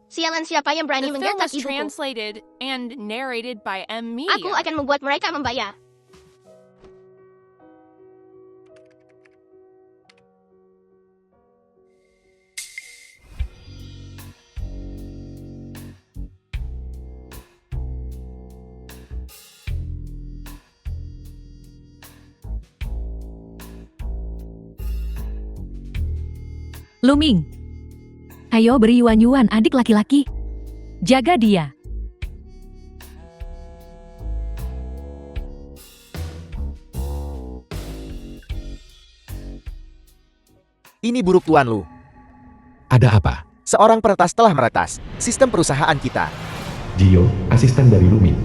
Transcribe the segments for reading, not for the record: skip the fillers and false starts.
Sialan, siapa yang berani The film menggertak was ibuku? translated and narrated by M Media. Aku akan membuat mereka membayar. Luming. Ayo beri yuan-yuan adik laki-laki. Jaga dia. Ini buruk Tuan Lu. Ada apa? Seorang peretas telah meretas sistem perusahaan kita. Gio, asisten dari Lumi.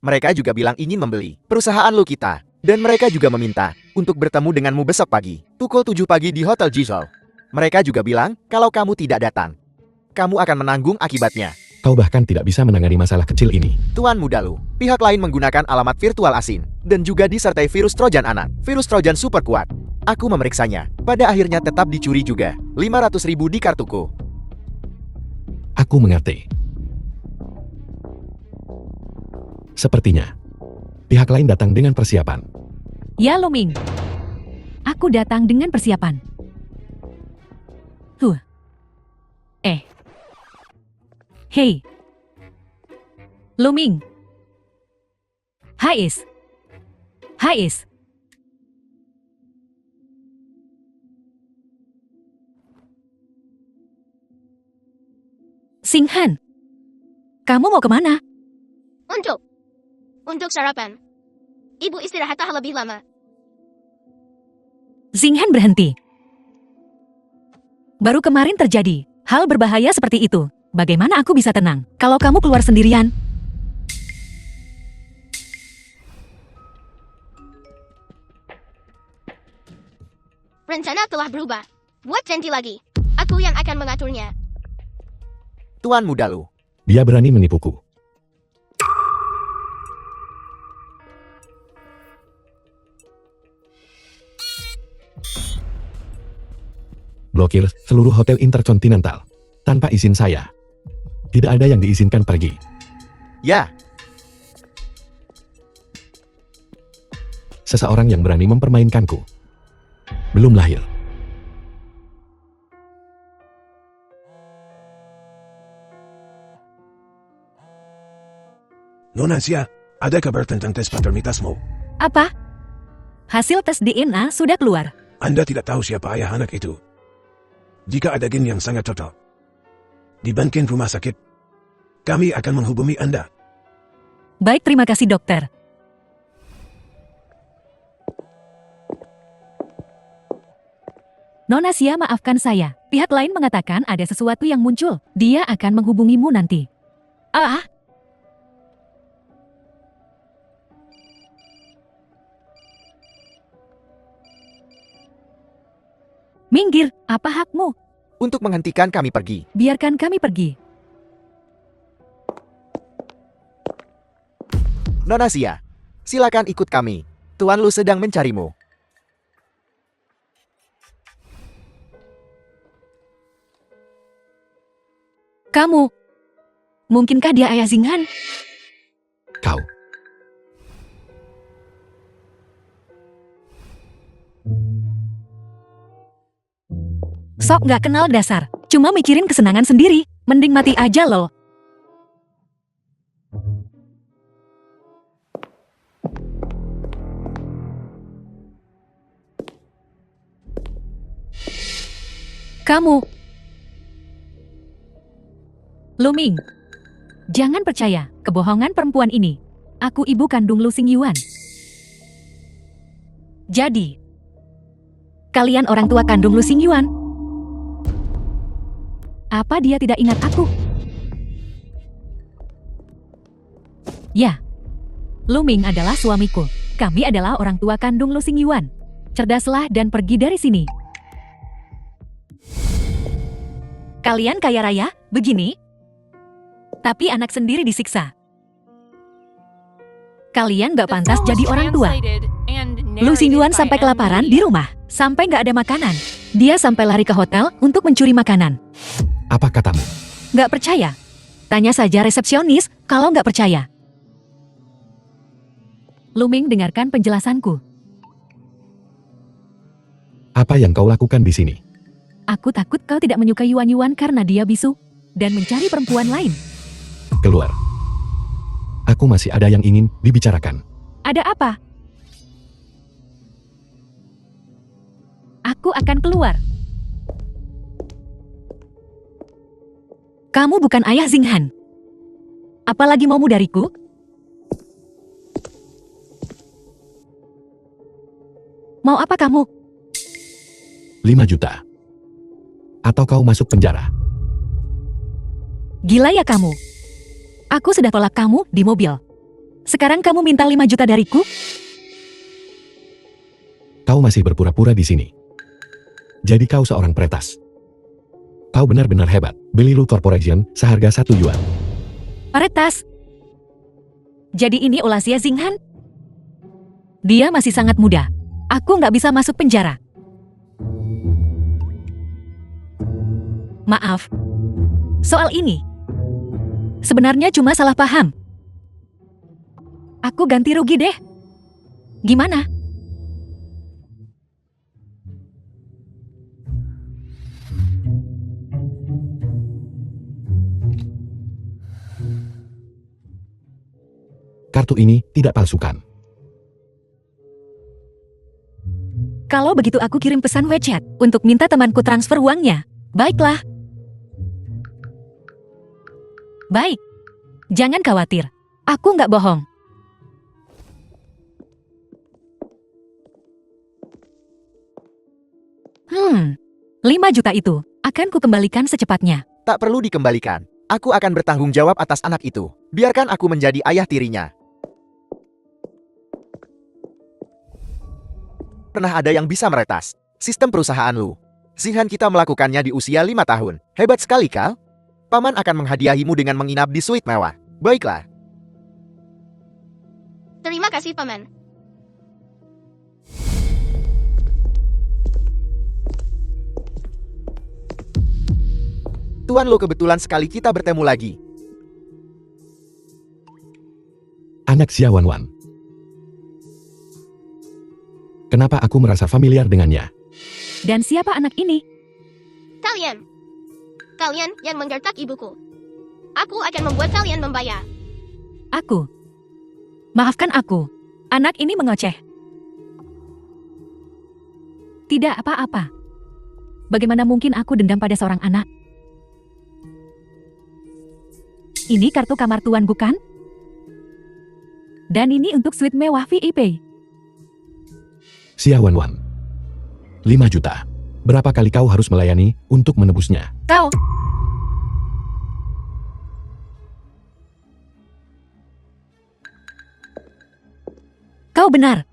Mereka juga bilang ingin membeli perusahaan Lu kita. Dan mereka juga meminta untuk bertemu denganmu besok pagi, pukul 7 pagi di Hotel Gisol. Mereka juga bilang kalau kamu tidak datang, kamu akan menanggung akibatnya. Kau bahkan tidak bisa menangani masalah kecil ini. Tuan muda Lu, pihak lain menggunakan alamat virtual asing, dan juga disertai virus Trojan anak. Virus Trojan super kuat. Aku memeriksanya. Pada akhirnya tetap dicuri juga. 500.000 di kartuku. Aku mengerti. Sepertinya pihak lain datang dengan persiapan. Ya Luming. Aku datang dengan persiapan. Hei. Luming. Hais. Hais. Singhan. Kamu mau kemana? Untuk sarapan. Ibu istirahatlah lebih lama. Singhan berhenti. Baru kemarin terjadi hal berbahaya seperti itu. Bagaimana aku bisa tenang kalau kamu keluar sendirian? Rencana telah berubah. Buat Venti lagi. Aku yang akan mengaturnya. Tuan muda Lu. Dia berani menipuku. Blokir seluruh hotel interkontinental tanpa izin saya. Tidak ada yang diizinkan pergi. Ya, Seseorang yang berani mempermainkanku belum lahir. Nona Sia, ada kabar tentang tes paternitasmu? Apa? Hasil tes DNA sudah keluar. Anda tidak tahu siapa ayah anak itu. Jika ada gen yang sangat cocok di Bankin rumah sakit, kami akan menghubungi Anda. Baik, terima kasih dokter. Nona Sia, maafkan saya. Pihak lain mengatakan ada sesuatu yang muncul. Dia akan menghubungimu nanti. Ah, minggir, apa hakmu? untuk menghentikan kami pergi. Biarkan kami pergi. Nona Sia, silakan ikut kami. Tuan Lu sedang mencarimu. Kamu, mungkinkah dia ayah Singhan? Kau. Sok nggak kenal dasar. Cuma mikirin kesenangan sendiri. Mending mati aja lol. Kamu. Luming. Jangan percaya kebohongan perempuan ini. Aku ibu kandung Lu Xingyuan. Jadi, kalian orang tua kandung Lu Xingyuan? Apa dia tidak ingat aku? Ya, Luming adalah suamiku. Kami adalah orang tua kandung Lu Xingyuan. Cerdaslah dan pergi dari sini. Kalian kaya raya, begini? Tapi anak sendiri disiksa. Kalian gak The pantas film jadi was orang tua. translated and Lu Xingyuan narrated sampai by M kelaparan Media. di rumah. Sampai gak ada makanan. Dia sampai lari ke hotel untuk mencuri makanan. Apa katamu? Nggak percaya? Tanya saja resepsionis kalau nggak percaya. Luming dengarkan penjelasanku. Apa yang kau lakukan di sini? Aku takut kau tidak menyukai Yuan Yuan karena dia bisu dan mencari perempuan lain. Keluar. Aku masih ada yang ingin dibicarakan. Ada apa? Aku akan keluar. Kamu bukan ayah Xinghan. Apalagi maumu dariku? Mau apa kamu? 5 juta. Atau kau masuk penjara. Gila ya kamu? Aku sudah tolak kamu di mobil. Sekarang kamu minta 5 juta dariku? Kau masih berpura-pura di sini. Jadi kau seorang peretas. Kau benar-benar hebat. Beli Lu Corporation seharga 1 yuan. Peretas. Jadi ini ulah Xia Xinghan? Dia masih sangat muda. Aku nggak bisa masuk penjara. Maaf. Soal ini. Sebenarnya cuma salah paham. Aku ganti rugi deh. Gimana? Kartu ini tidak palsukan. Kalau begitu aku kirim pesan WeChat untuk minta temanku transfer uangnya. Baiklah. Baik. Jangan khawatir. Aku nggak bohong. Hmm, 5 juta itu akan kukembalikan secepatnya. Tak perlu dikembalikan. Aku akan bertanggung jawab atas anak itu. Biarkan aku menjadi ayah tirinya. Pernah ada yang bisa meretas sistem perusahaan Lu. Xinghan kita melakukannya di usia 5 tahun. Hebat sekali, Kal. Paman akan menghadiahimu dengan menginap di suite mewah. Baiklah. Terima kasih, Paman. Tuan Lu, kebetulan sekali kita bertemu lagi. Anak Xia Wanwan. Kenapa aku merasa familiar dengannya? Dan siapa anak ini? Kalian. Kalian yang menggertak ibuku. Aku akan membuat kalian membayar. Aku. Maafkan aku. Anak ini mengoceh. Tidak apa-apa. Bagaimana mungkin aku dendam pada seorang anak? Ini kartu kamar tuan, bukan? Dan ini untuk suite mewah VIP. Xia Wanwan. 5 juta. Berapa kali kau harus melayani untuk menebusnya? Kau. Kau benar.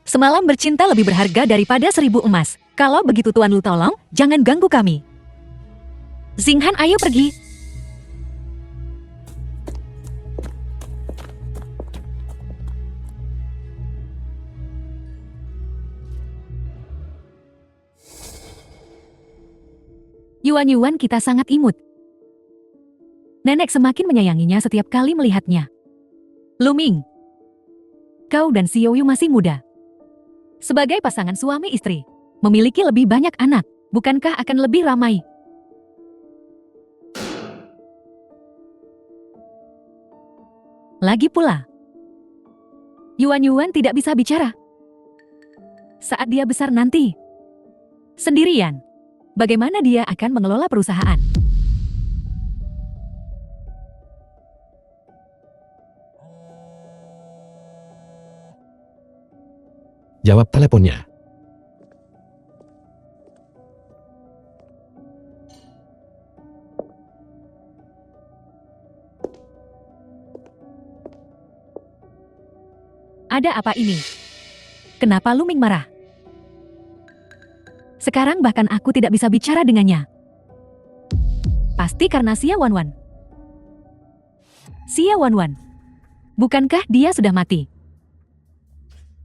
Semalam bercinta lebih berharga daripada 1000 emas. Kalau begitu Tuan Lu, tolong jangan ganggu kami. Xinghan, ayo pergi. Yuan-Yuan kita sangat imut. Nenek semakin menyayanginya setiap kali melihatnya. Luming, kau dan Xiaoyu masih muda. Sebagai pasangan suami istri, memiliki lebih banyak anak, bukankah akan lebih ramai? Lagi pula, Yuan-Yuan tidak bisa bicara. Saat dia besar nanti, sendirian, bagaimana dia akan mengelola perusahaan? Jawab teleponnya. Ada apa ini? Kenapa Luming marah? Sekarang bahkan aku tidak bisa bicara dengannya. Pasti karena Xia Wanwan. Xia Wanwan. Bukankah dia sudah mati?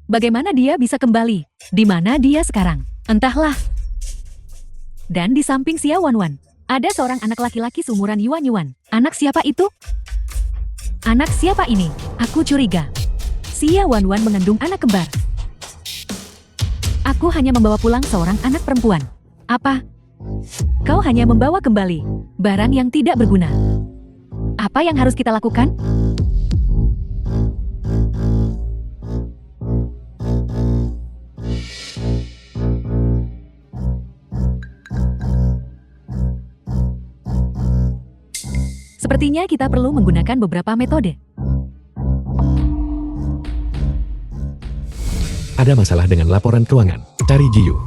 Bagaimana dia bisa kembali? Di mana dia sekarang? Entahlah. Dan di samping Xia Wanwan, Ada seorang anak laki-laki seumuran Yuan. Anak siapa itu? Anak siapa ini? Aku curiga. Xia Wanwan mengandung anak kembar. Aku hanya membawa pulang seorang anak perempuan. Apa? Kau hanya membawa kembali barang yang tidak berguna. Apa yang harus kita lakukan? Sepertinya kita perlu menggunakan beberapa metode. Ada masalah dengan laporan keuangan. Cari Jiyu.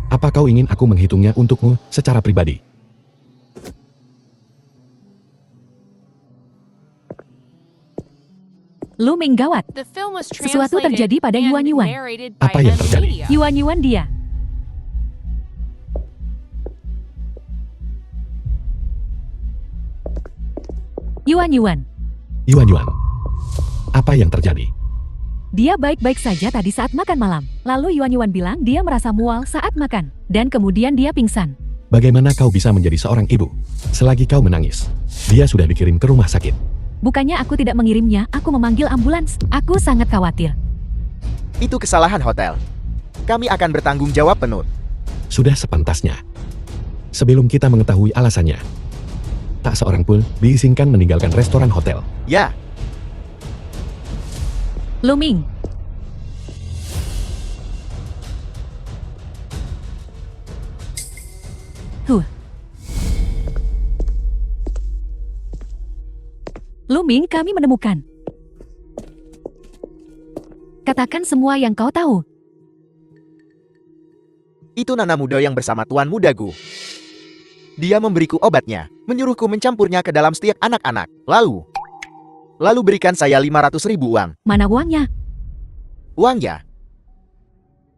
Apa kau ingin aku menghitungnya untukmu secara pribadi? Lu Ming gawat. The film was Sesuatu translated terjadi pada and Yuan. narrated by Apa yang M. terjadi? Media. Yuan dia. Yuan. Yuan. Apa yang terjadi? Dia baik-baik saja tadi saat makan malam. Lalu Yuan bilang dia merasa mual saat makan. Dan kemudian dia pingsan. Bagaimana kau bisa menjadi seorang ibu selagi kau menangis? Dia sudah dikirim ke rumah sakit. Bukannya aku tidak mengirimnya, aku memanggil ambulans. Aku sangat khawatir. Itu kesalahan hotel. Kami akan bertanggung jawab penuh. Sudah sepantasnya. Sebelum kita mengetahui alasannya, tak seorang pun diizinkan meninggalkan restoran hotel. Ya, Lu Ming. Lu Ming, kami menemukan. Katakan semua yang kau tahu. itu Nana muda yang bersama Tuan Muda Gu. Dia memberiku obatnya, menyuruhku mencampurnya ke dalam setiap anak-anak. Lalu berikan saya 500.000 uang. Mana uangnya? Uangnya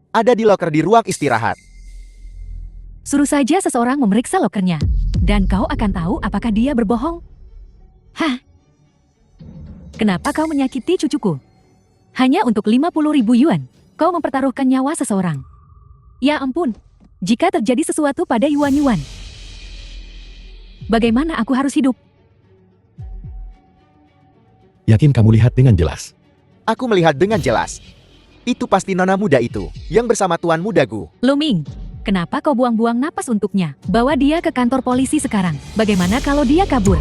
ada di loker di ruang istirahat. Suruh saja seseorang memeriksa lokernya. Dan kau akan tahu apakah dia berbohong. Hah? Kenapa kau menyakiti cucuku? Hanya untuk 50.000 yuan, kau mempertaruhkan nyawa seseorang. Ya ampun, jika terjadi sesuatu pada Yuan, bagaimana aku harus hidup? Yakin kamu lihat dengan jelas? Aku melihat dengan jelas. Itu pasti nona muda itu, yang bersama Tuan Muda Gu. Lu Ming, kenapa kau buang-buang napas untuknya? Bawa dia ke kantor polisi sekarang. Bagaimana kalau dia kabur?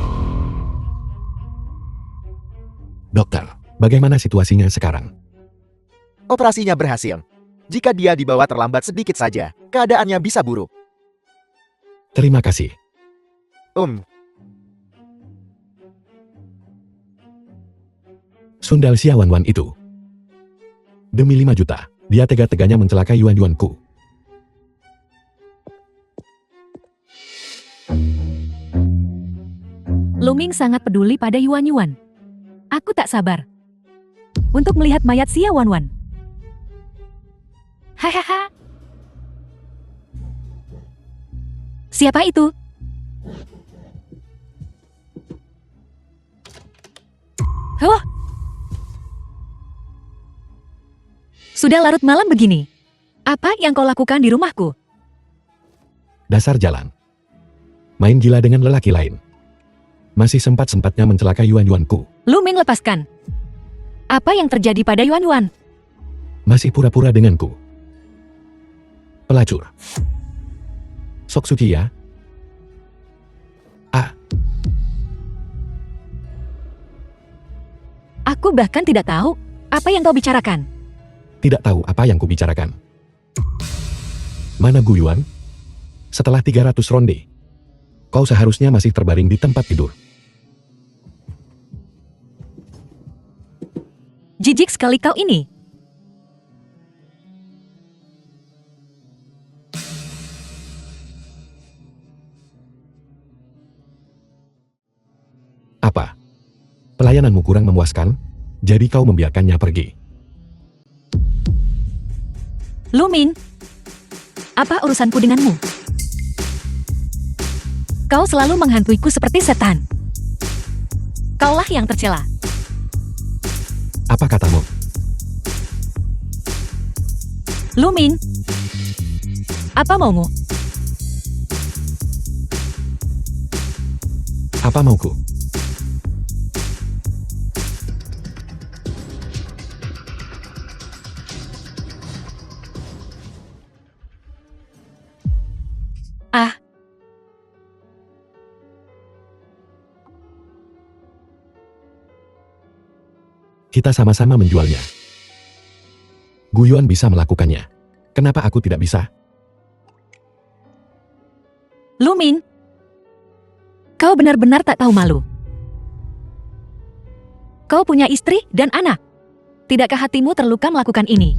Dokter, bagaimana situasinya sekarang? Operasinya berhasil. Jika dia dibawa terlambat sedikit saja, keadaannya bisa buruk. Terima kasih. Sundal Xiawanwan itu. Demi 5 juta, dia tega-teganya mencelakai Yuan-Yuanku. Lu Ming sangat peduli pada Yuan. Aku tak sabar untuk melihat mayat Xiawanwan. Hahaha. Siapa itu? Huh? Sudah larut malam begini. Apa yang kau lakukan di rumahku? Dasar jalan. Main gila dengan lelaki lain. Masih sempat-sempatnya mencelakai Yuan-Yuanku. Lu Ming, lepaskan. Apa yang terjadi pada Yuan? Masih pura-pura denganku. Pelacur. Sok suci ya. Aku bahkan tidak tahu apa yang kau bicarakan. Tidak tahu apa yang kubicarakan. Mana Gu Yuan? Setelah 300 ronde, kau seharusnya masih terbaring di tempat tidur. Jijik sekali kau ini. Apa? Pelayananmu kurang memuaskan? Jadi kau membiarkannya pergi. Lu Ming, apa urusanku denganmu? Kau selalu menghantuiku seperti setan. Kaulah yang tercela. Apa katamu? Lu Ming, apa maumu? Apa mauku? Ah, Kita sama-sama menjualnya. Gu Yuan bisa melakukannya. Kenapa aku tidak bisa? Lu Ming. Kau benar-benar tak tahu malu. Kau punya istri dan anak. Tidakkah hatimu terluka melakukan ini?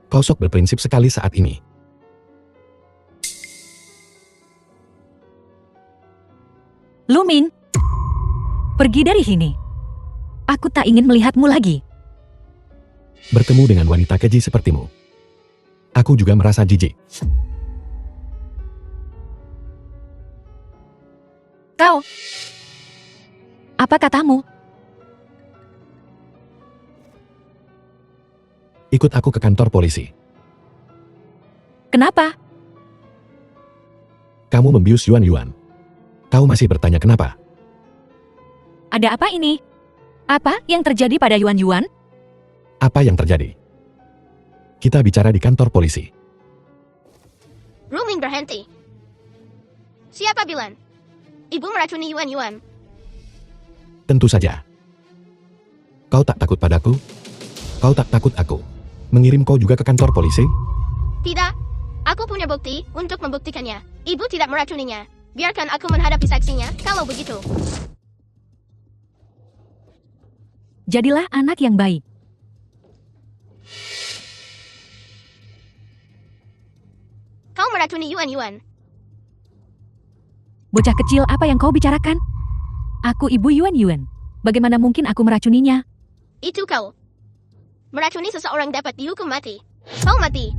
Kau sok berprinsip sekali saat ini. Lu Ming. Pergi dari sini. Aku tak ingin melihatmu lagi. Bertemu dengan wanita keji sepertimu. Aku juga merasa jijik. Kau. Apa katamu? Ikut aku ke kantor polisi. Kenapa? Kamu membius Yuan Yuan. Kau masih bertanya kenapa? Ada apa ini? Apa yang terjadi pada Yuan Yuan? Apa yang terjadi? Kita bicara di kantor polisi. Ruming berhenti. Siapa bilang? Ibu meracuni Yuan Yuan. Tentu saja. Kau tak takut padaku? Kau tak takut aku mengirim kau juga ke kantor polisi? Tidak. Aku punya bukti untuk membuktikannya. Ibu tidak meracuninya. Biarkan aku menghadapi saksinya kalau begitu. Jadilah anak yang baik. Kau meracuni Yuan Yuan. Bocah kecil, apa yang kau bicarakan? Aku ibu Yuan Yuan. Bagaimana mungkin aku meracuninya? Itu kau. Meracuni seseorang dapat dihukum mati. Kau mati.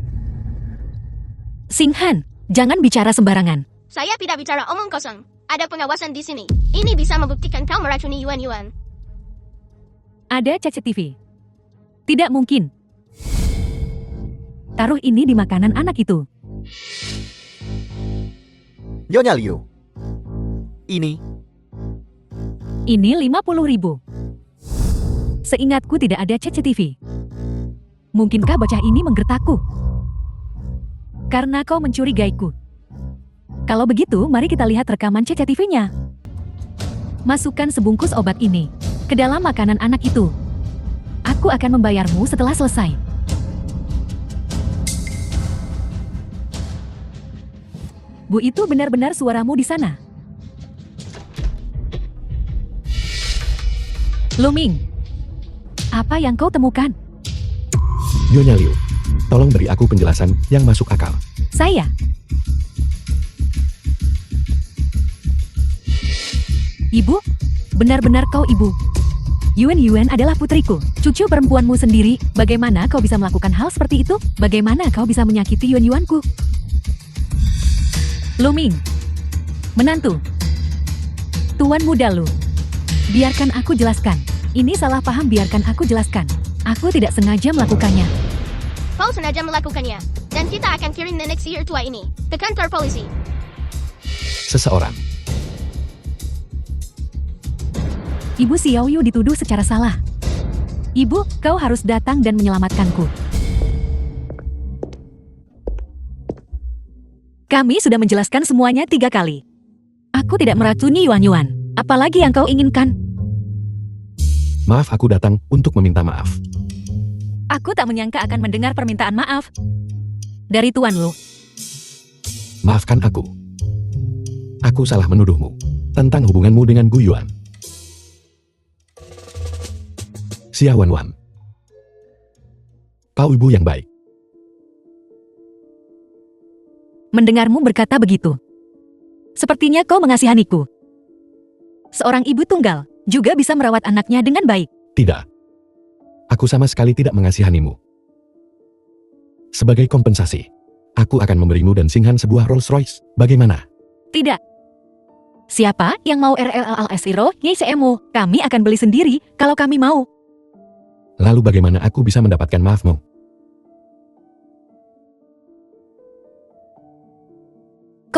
Sing Han, jangan bicara sembarangan. Saya tidak bicara omong kosong. Ada pengawasan di sini. Ini bisa membuktikan kau meracuni Yuan Yuan. Ada CCTV. Tidak mungkin. Taruh ini di makanan anak itu. Nyonya Liu. Ini, Ini 50.000. Seingatku tidak ada CCTV. Mungkinkah bocah ini menggertakku? Karena kau mencurigaiku. Kalau begitu, mari kita lihat rekaman CCTV-nya. Masukkan sebungkus obat ini ke dalam makanan anak itu. Aku akan membayarmu setelah selesai. Bu, itu benar-benar suaramu di sana. Luming, apa yang kau temukan? Nyonya Liu, tolong beri aku penjelasan yang masuk akal. Saya. Ibu? Benar-benar kau ibu. Yuan Yuan adalah putriku, cucu perempuanmu sendiri. Bagaimana kau bisa melakukan hal seperti itu? Bagaimana kau bisa menyakiti Yuan Yuanku? Luming. Menantu. Tuan muda Lu. Biarkan aku jelaskan. Ini salah paham, biarkan aku jelaskan. Aku tidak sengaja melakukannya. Kau sengaja melakukannya. Dan kita akan kirim nenek sihir tua ini ke kantor polisi. Seseorang. Ibu Xiao Yu dituduh secara salah. Ibu, kau harus datang dan menyelamatkanku. Kami sudah menjelaskan semuanya 3 kali. Aku tidak meracuni Yuan Yuan. Apalagi yang kau inginkan? Maaf, aku datang untuk meminta maaf. Aku tak menyangka akan mendengar permintaan maaf dari Tuan Lu. Maafkan aku. Aku salah menuduhmu tentang hubunganmu dengan Gu Yuan. Xia Wan Wan. Kau ibu yang baik. Mendengarmu berkata begitu. Sepertinya kau mengasihaniku. Seorang ibu tunggal juga bisa merawat anaknya dengan baik. Tidak. Aku sama sekali tidak mengasihanimu. Sebagai kompensasi, aku akan memberimu dan Singhan sebuah Rolls Royce. Bagaimana? Tidak. Siapa yang mau RLLS Hero YCMU? Kami akan beli sendiri kalau kami mau. Lalu bagaimana aku bisa mendapatkan maafmu?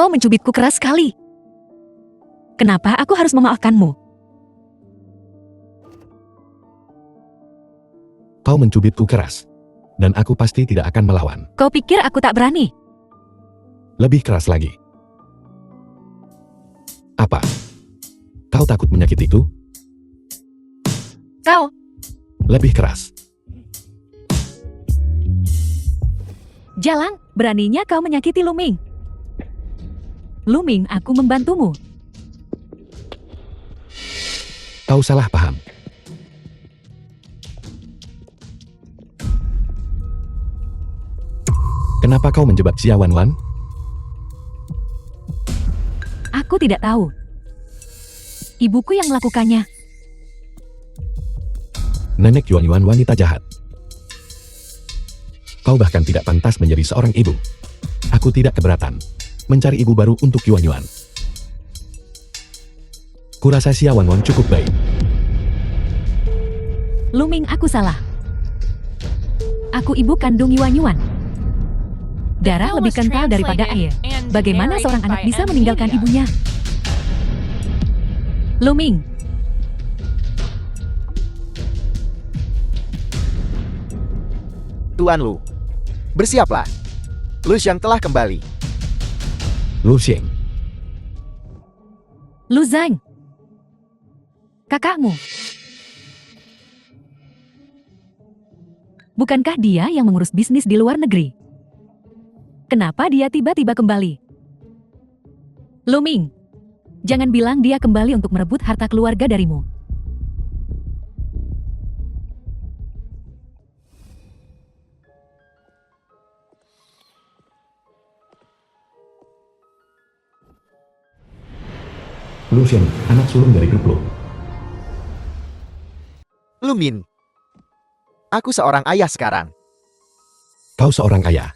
Kau mencubitku keras sekali. Kenapa aku harus memaafkanmu? Kau mencubitku keras. Dan aku pasti tidak akan melawan. Kau pikir aku tak berani? Lebih keras lagi. Apa? Kau takut menyakitiku? Kau, Lebih keras. Jalang, beraninya kau menyakiti Luming. Luming, aku membantumu. Kau salah paham. Kenapa kau menjebak Xia Wanwan? Aku tidak tahu. Ibuku yang melakukannya. Nenek Yuan Yuan wanita jahat. Kau bahkan tidak pantas menjadi seorang ibu. Aku tidak keberatan mencari ibu baru untuk Yuan Yuan. Kurasa Xia Wanwan cukup baik. Luming, aku salah. Aku ibu kandung Yuan Yuan. Darah lebih kental daripada air. Bagaimana seorang anak bisa meninggalkan ibunya? Luming, Tuan Lu, bersiaplah. Lu Xiang telah kembali. Lu Xing, Lu Zhang. Kakakmu. Bukankah dia yang mengurus bisnis di luar negeri? Kenapa dia tiba-tiba kembali? Luming, jangan bilang dia kembali untuk merebut harta keluarga darimu. Lu Xing, anak sulung dari grup Lu. Lu Min. Aku seorang ayah sekarang. Kau seorang ayah.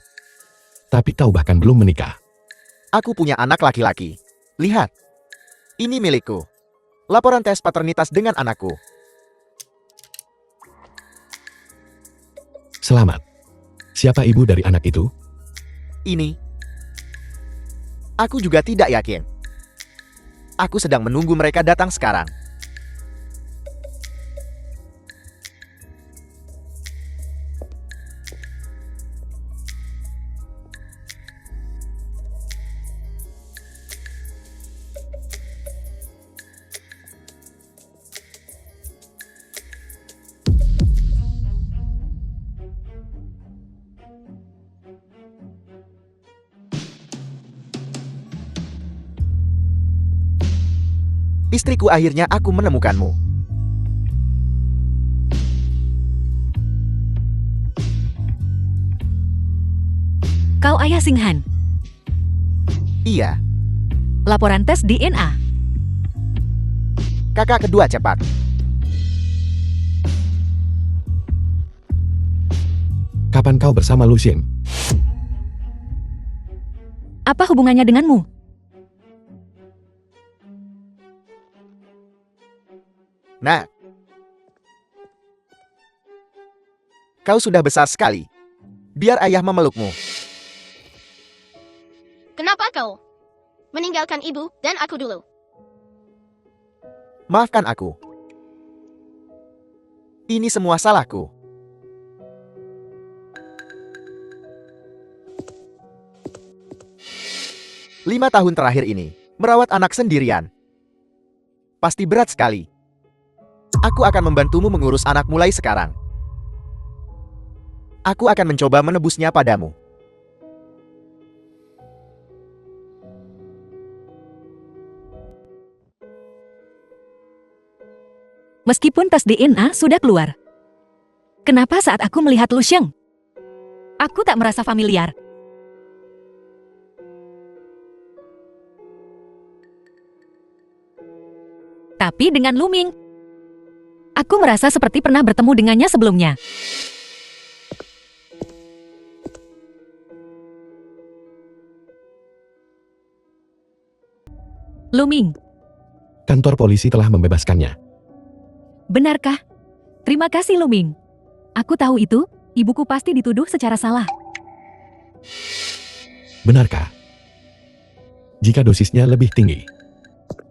Tapi kau bahkan belum menikah. Aku punya anak laki-laki. Lihat. Ini milikku. Laporan tes paternitas dengan anakku. Selamat. Siapa ibu dari anak itu? Ini. Aku juga tidak yakin. Aku sedang menunggu mereka datang sekarang. Istriku, akhirnya aku menemukanmu. Kau ayah Singhan. Iya, Laporan tes DNA. kakak kedua cepat. Kapan kau bersama Lu Xing? Apa hubungannya denganmu? Nah, kau sudah besar sekali. Biar ayah memelukmu. Kenapa kau meninggalkan ibu dan aku dulu? Maafkan aku. Ini semua salahku. Lima tahun terakhir ini, merawat anak sendirian. Pasti berat sekali. Aku akan membantumu mengurus anak mulai sekarang. Aku akan mencoba menebusnya padamu. Meskipun tes DNA sudah keluar. Kenapa saat aku melihat Lu Xiang, aku tak merasa familiar? Tapi dengan Lu Ming, aku merasa seperti pernah bertemu dengannya sebelumnya. Lu Ming, Kantor polisi telah membebaskannya. benarkah? Terima kasih Lu Ming. Aku tahu itu, ibuku pasti dituduh secara salah. Benarkah? jika dosisnya lebih tinggi.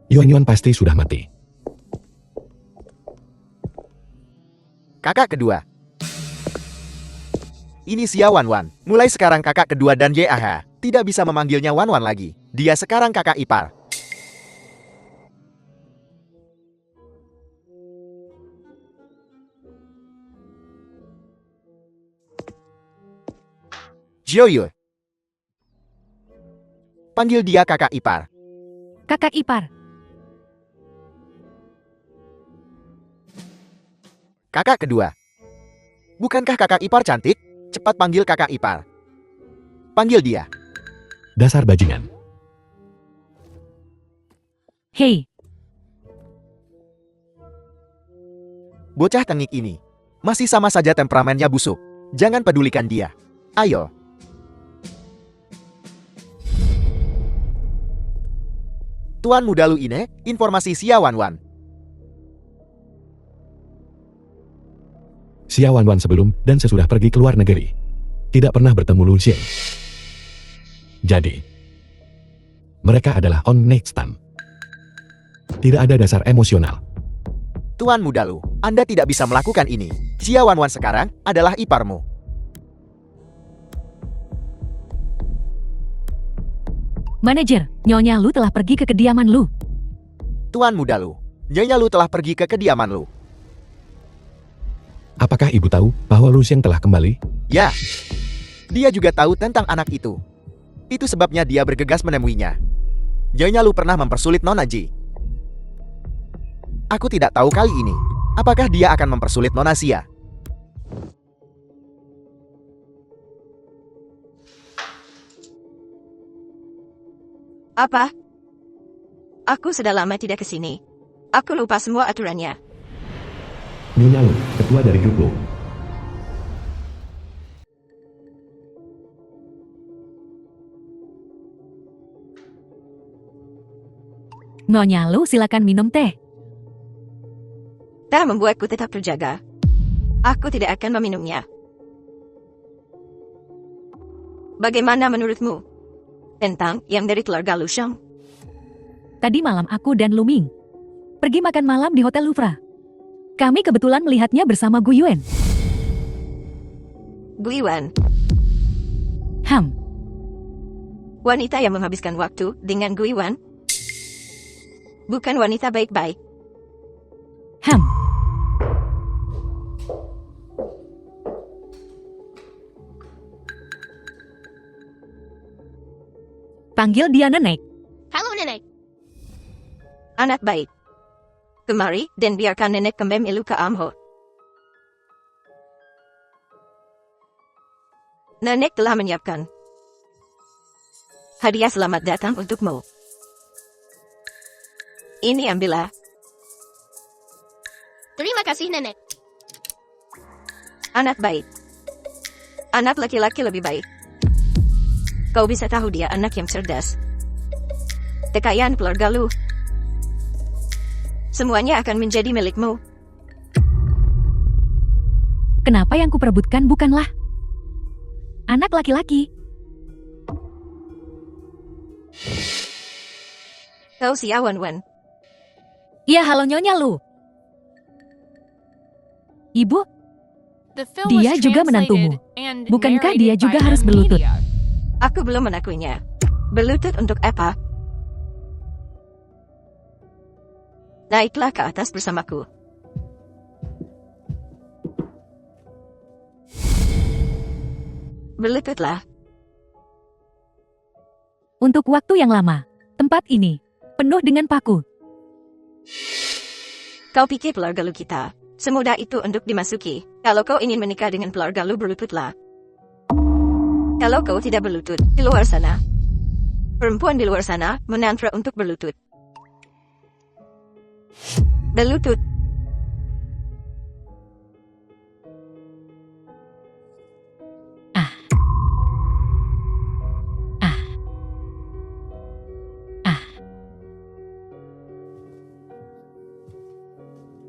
Yuan pasti sudah mati. Kakak kedua. Ini Xia Wanwan. Mulai sekarang kakak kedua dan YAH tidak bisa memanggilnya Wanwan lagi. Dia sekarang kakak ipar. Jiuyu. Panggil dia kakak ipar. Kakak ipar. Kakak kedua. Bukankah kakak ipar cantik? Cepat panggil kakak ipar. Panggil dia. Dasar bajingan. Hei, Bocah tengik ini masih sama saja temperamennya busuk. Jangan pedulikan dia. Ayo. Tuan Muda Lu ini, informasi Xia Wanwan. Xia Wanwan sebelum dan sesudah pergi ke luar negeri. Tidak pernah bertemu Lu Xian. Jadi, mereka adalah on next time. Tidak ada dasar emosional. Tuan Muda Lu, Anda tidak bisa melakukan ini. Xia Wanwan sekarang adalah iparmu. manajer, Nyonya Lu telah pergi ke kediaman Lu. Tuan Muda Lu, Nyonya Lu telah pergi ke kediaman Lu. Apakah ibu tahu bahwa Lu Xian telah kembali? Ya, dia juga tahu tentang anak itu. Itu sebabnya dia bergegas menemuinya. Nyonya Lu pernah mempersulit Nona Ji. Aku tidak tahu kali ini, apakah dia akan mempersulit Nona Xia. Apa? Aku sudah lama tidak ke sini. Aku lupa semua aturannya. Nyonya Lu, ketua dari grup Lu. Nyonya Lu, silakan minum teh. Teh membuatku tetap terjaga. Aku tidak akan meminumnya. Bagaimana menurutmu tentang yang dari keluarga Lu Sheng? Tadi malam aku dan Lu Ming pergi makan malam di Hotel Louvre. Kami kebetulan melihatnya bersama Gu Yuan. Gu Yuan, wanita yang menghabiskan waktu dengan Gu Yuan? Bukan wanita baik-baik. Panggil dia nenek. Halo nenek. Anak baik. Kemari dan biarkan nenek kembali ke Amho. Nenek telah menyiapkan hadiah selamat datang untukmu. Ini ambillah. Terima kasih nenek. Anak baik. Anak laki-laki lebih baik. Kau bisa tahu dia anak yang cerdas. Kekayaan keluarga Lu semuanya akan menjadi milikmu. Kenapa yang kuperebutkan bukanlah anak laki-laki? Kau Xia Wanwan. Ya, halo Nyonya Lu. Ibu, The film Dia was juga menantumu. translated and Bukankah narrated dia juga by harus M berlutut? Media. Aku belum menakuinya. Berlutut untuk apa? Naiklah ke atas bersamaku. Berlututlah. Untuk waktu yang lama, tempat ini penuh dengan paku. Kau pikir keluarga Lu kita semudah itu untuk dimasuki? Kalau kau ingin menikah dengan keluarga Lu, berlututlah. Kalau kau tidak berlutut, di luar sana, perempuan di luar sana menantra untuk berlutut. Berlutut.